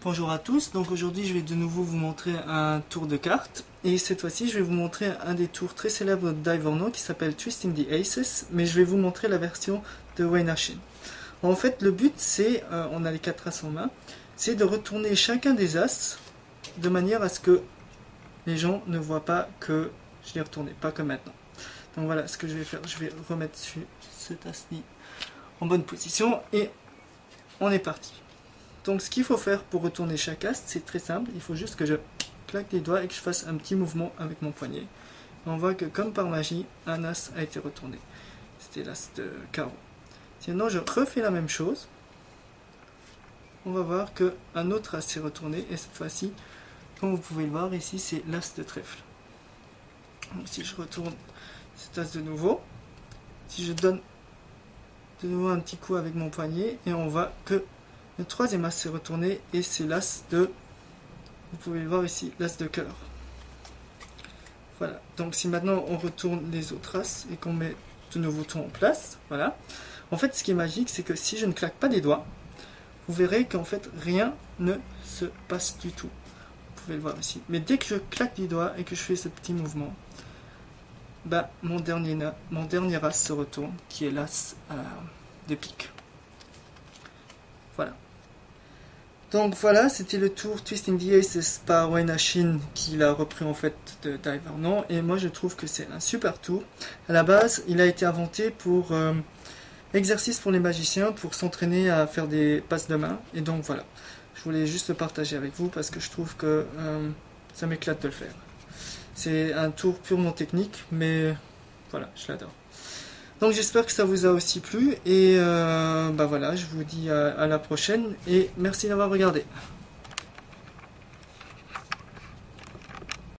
Bonjour à tous, donc aujourd'hui je vais de nouveau vous montrer un tour de cartes et cette fois-ci je vais vous montrer un des tours très célèbres d'Ivorno qui s'appelle Twisting the Aces, mais je vais vous montrer la version de Wayne Ashin. En fait le but c'est, on a les 4 as en main, c'est de retourner chacun des as de manière à ce que les gens ne voient pas que je l'ai retourné, pas comme maintenant. Donc voilà ce que je vais faire, je vais remettre cet as-ci en bonne position et on est parti. Donc ce qu'il faut faire pour retourner chaque as, c'est très simple, il faut juste que je claque des doigts et que je fasse un petit mouvement avec mon poignet. Et on voit que comme par magie, un as a été retourné. C'était l'as de carreau. Sinon je refais la même chose. On va voir qu'un autre as s'est retourné et cette fois-ci, comme vous pouvez le voir ici, c'est l'as de trèfle. Donc si je retourne cet as de nouveau, si je donne de nouveau un petit coup avec mon poignet et on voit que le troisième as s'est retourné et c'est l'as de, vous pouvez le voir ici, l'as de cœur. Voilà, donc si maintenant on retourne les autres as et qu'on met de nouveau tout en place, voilà. En fait ce qui est magique c'est que si je ne claque pas des doigts, vous verrez qu'en fait rien ne se passe du tout. Vous pouvez le voir ici. Mais dès que je claque des doigts et que je fais ce petit mouvement, bah, mon dernier as se retourne, qui est l'as de pique. Voilà. Donc voilà, c'était le tour Twisting the Aces par Wayne Ashin qui l'a repris en fait d'Ivorno et moi je trouve que c'est un super tour. À la base, il a été inventé pour exercice pour les magiciens, pour s'entraîner à faire des passes de main et donc voilà. Je voulais juste le partager avec vous parce que je trouve que ça m'éclate de le faire. C'est un tour purement technique mais voilà, je l'adore. Donc j'espère que ça vous a aussi plu et bah voilà, je vous dis à la prochaine et merci d'avoir regardé.